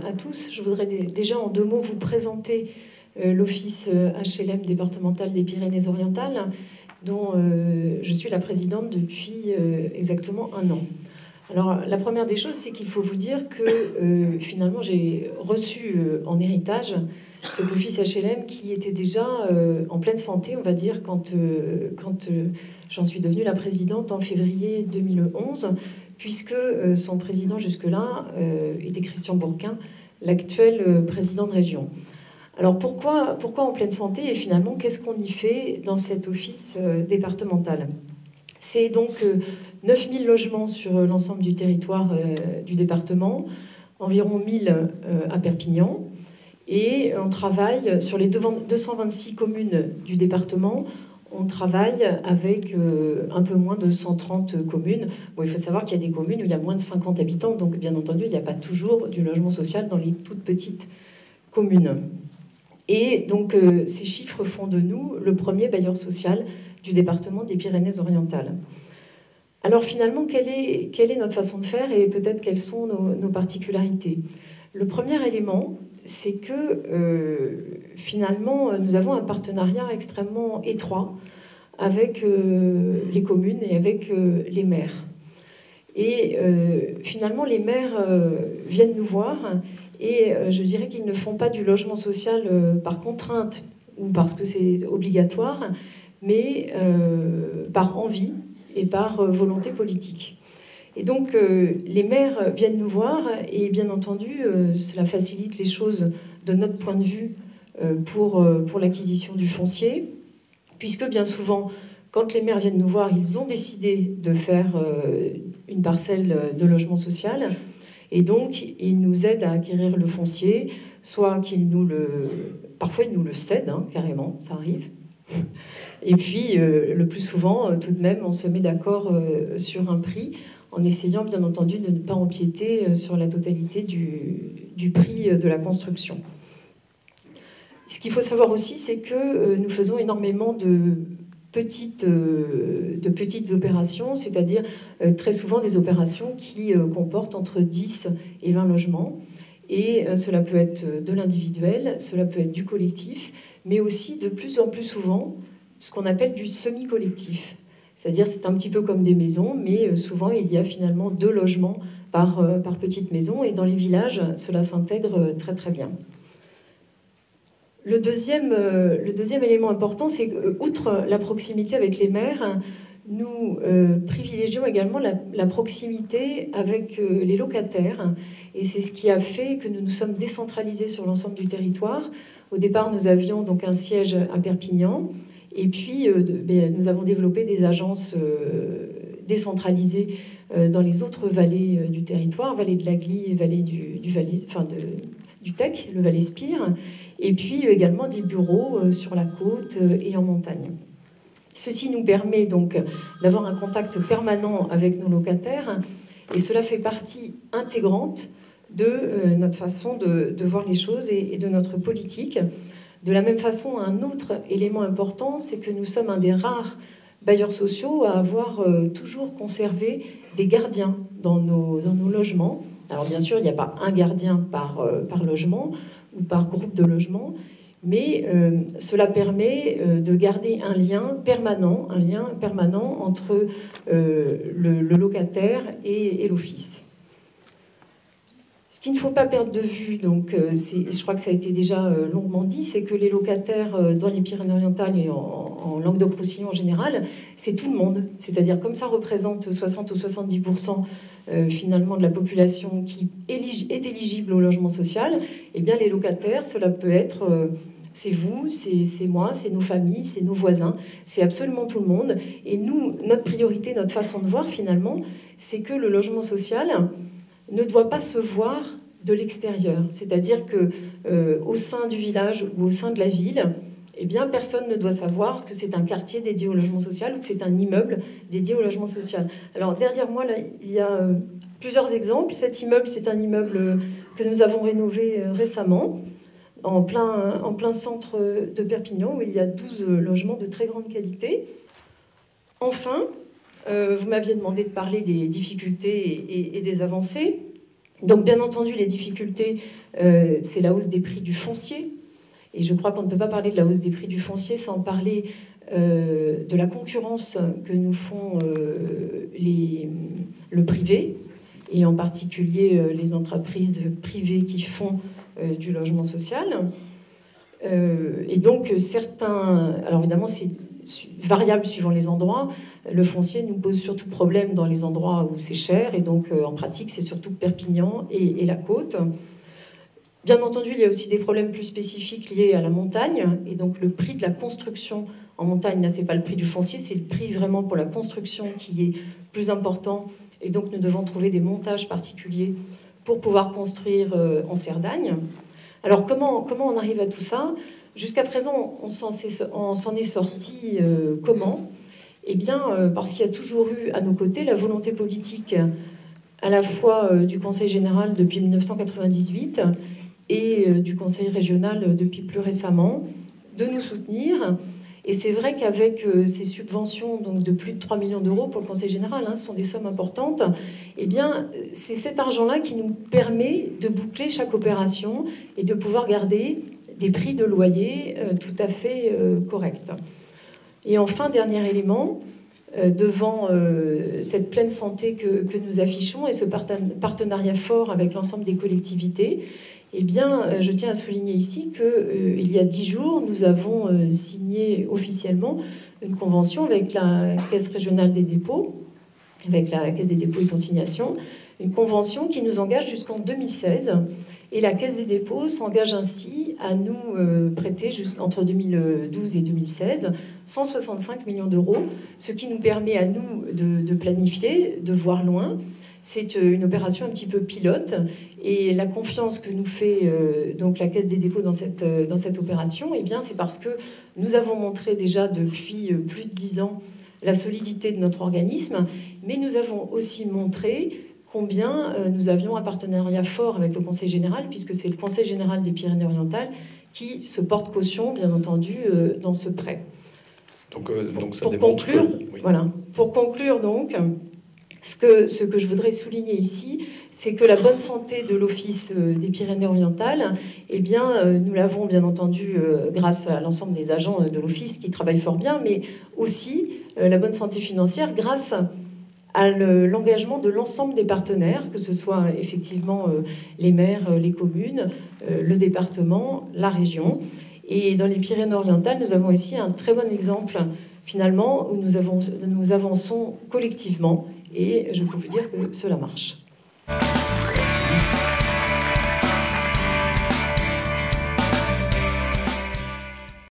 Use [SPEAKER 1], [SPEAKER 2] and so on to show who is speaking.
[SPEAKER 1] à tous. Je voudrais déjà en 2 mots vous présenter l'Office HLM départemental des Pyrénées-Orientales, dont je suis la présidente depuis exactement 1 an. Alors, la première des choses, c'est qu'il faut vous dire que finalement, j'ai reçu en héritage cet office HLM qui était déjà en pleine santé, on va dire, quand j'en suis devenue la présidente en février 2011, puisque son président jusque-là était Christian Bourquin, l'actuel président de région. Alors pourquoi en pleine santé et finalement qu'est-ce qu'on y fait dans cet office départemental? C'est donc 9000 logements sur l'ensemble du territoire du département, environ 1000 à Perpignan, et on travaille sur les 226 communes du département. On travaille avec un peu moins de 130 communes. Bon, il faut savoir qu'il y a des communes où il y a moins de 50 habitants, donc bien entendu, il n'y a pas toujours du logement social dans les toutes petites communes. Et donc, ces chiffres font de nous le premier bailleur social du département des Pyrénées-Orientales. Alors finalement, quelle est notre façon de faire et peut-être quelles sont nos particularités? Le premier élément, c'est que finalement, nous avons un partenariat extrêmement étroit avec les communes et avec les maires. Et finalement, les maires viennent nous voir et je dirais qu'ils ne font pas du logement social par contrainte ou parce que c'est obligatoire, mais par envie et par volonté politique. Et donc, les maires viennent nous voir et bien entendu, cela facilite les choses de notre point de vue pour l'acquisition du foncier, puisque bien souvent, quand les maires viennent nous voir, ils ont décidé de faire une parcelle de logement social et donc ils nous aident à acquérir le foncier, soit parfois ils nous le cèdent, hein, carrément, ça arrive. Et puis, le plus souvent, tout de même, on se met d'accord sur un prix, en essayant bien entendu de ne pas empiéter sur la totalité du prix de la construction. Ce qu'il faut savoir aussi, c'est que nous faisons énormément de petites opérations, c'est-à-dire très souvent des opérations qui comportent entre 10 et 20 logements. Et cela peut être de l'individuel, cela peut être du collectif, mais aussi de plus en plus souvent ce qu'on appelle du semi-collectif. C'est-à-dire c'est un petit peu comme des maisons, mais souvent il y a finalement 2 logements par petite maison, et dans les villages, cela s'intègre très très bien. Le deuxième élément important, c'est qu'outre la proximité avec les maires, nous privilégions également la proximité avec les locataires, et c'est ce qui a fait que nous nous sommes décentralisés sur l'ensemble du territoire. Au départ, nous avions donc un siège à Perpignan, et puis nous avons développé des agences décentralisées dans les autres vallées du territoire, vallée de l'Agly, vallée du Tech, le Valais Spire, et puis également des bureaux sur la côte et en montagne. Ceci nous permet donc d'avoir un contact permanent avec nos locataires, et cela fait partie intégrante de notre façon de voir les choses et de notre politique. De la même façon, un autre élément important, c'est que nous sommes un des rares bailleurs sociaux à avoir toujours conservé des gardiens dans nos logements. Alors bien sûr, il n'y a pas un gardien par logement ou par groupe de logements, mais cela permet de garder un lien permanent entre le locataire et l'office. Ce qu'il ne faut pas perdre de vue, donc, je crois que ça a été déjà longuement dit, c'est que les locataires dans les Pyrénées-Orientales et en Languedoc-Roussillon en général, c'est tout le monde. C'est-à-dire, comme ça représente 60 ou 70% finalement de la population qui est éligible au logement social, eh bien les locataires, cela peut être... c'est vous, c'est moi, c'est nos familles, c'est nos voisins, c'est absolument tout le monde. Et nous, notre priorité, notre façon de voir finalement, c'est que le logement social ne doit pas se voir de l'extérieur. C'est-à-dire qu'au sein du village ou au sein de la ville, eh bien, personne ne doit savoir que c'est un quartier dédié au logement social ou que c'est un immeuble dédié au logement social. Alors derrière moi, là, il y a plusieurs exemples. Cet immeuble, c'est un immeuble que nous avons rénové récemment, en plein centre de Perpignan, où il y a 12 logements de très grande qualité. Enfin, vous m'aviez demandé de parler des difficultés et des avancées. Donc bien entendu, les difficultés, c'est la hausse des prix du foncier. Et je crois qu'on ne peut pas parler de la hausse des prix du foncier sans parler de la concurrence que nous font le privé, et en particulier les entreprises privées qui font du logement social. Et donc certains... Alors évidemment, c'est variable suivant les endroits. Le foncier nous pose surtout problème dans les endroits où c'est cher, et donc en pratique, c'est surtout Perpignan et la côte. Bien entendu, il y a aussi des problèmes plus spécifiques liés à la montagne, et donc le prix de la construction en montagne, là, c'est pas le prix du foncier, c'est le prix vraiment pour la construction qui est plus important, et donc nous devons trouver des montages particuliers pour pouvoir construire en Cerdagne. Alors comment on arrive à tout ça? Jusqu'à présent, on s'en est sorti comment? Eh bien, parce qu'il y a toujours eu à nos côtés la volonté politique à la fois du Conseil général depuis 1998 et du Conseil régional depuis plus récemment, de nous soutenir. Et c'est vrai qu'avec ces subventions donc de plus de 3 millions d'euros pour le Conseil général, ce sont des sommes importantes, eh bien, c'est cet argent-là qui nous permet de boucler chaque opération et de pouvoir garder des prix de loyer tout à fait corrects. Et enfin, dernier élément, devant cette pleine santé que nous affichons et ce partenariat fort avec l'ensemble des collectivités, eh bien, je tiens à souligner ici qu'il y a 10 jours, nous avons signé officiellement une convention avec la Caisse régionale des dépôts, avec la Caisse des dépôts et consignations, une convention qui nous engage jusqu'en 2016. Et la Caisse des dépôts s'engage ainsi à nous prêter entre 2012 et 2016 165 millions d'euros, ce qui nous permet à nous de planifier, de voir loin. C'est une opération un petit peu pilote, et la confiance que nous fait donc la Caisse des dépôts dans cette opération, eh bien, c'est parce que nous avons montré déjà depuis plus de 10 ans la solidité de notre organisme, mais nous avons aussi montré combien nous avions un partenariat fort avec le Conseil général, puisque c'est le Conseil général des Pyrénées-Orientales qui se porte caution, bien entendu, dans ce prêt.
[SPEAKER 2] Donc ça
[SPEAKER 1] pour
[SPEAKER 2] démontre
[SPEAKER 1] conclure,
[SPEAKER 2] que... Oui.
[SPEAKER 1] Voilà. Pour conclure, donc, ce que je voudrais souligner ici, c'est que la bonne santé de l'Office des Pyrénées-Orientales, eh bien, nous l'avons bien entendu grâce à l'ensemble des agents de l'Office qui travaillent fort bien, mais aussi la bonne santé financière grâce à l'engagement de l'ensemble des partenaires, que ce soit effectivement les maires, les communes, le département, la région. Et dans les Pyrénées-Orientales, nous avons ici un très bon exemple, finalement, où nous avançons collectivement, et je peux vous dire que cela marche.
[SPEAKER 2] Merci.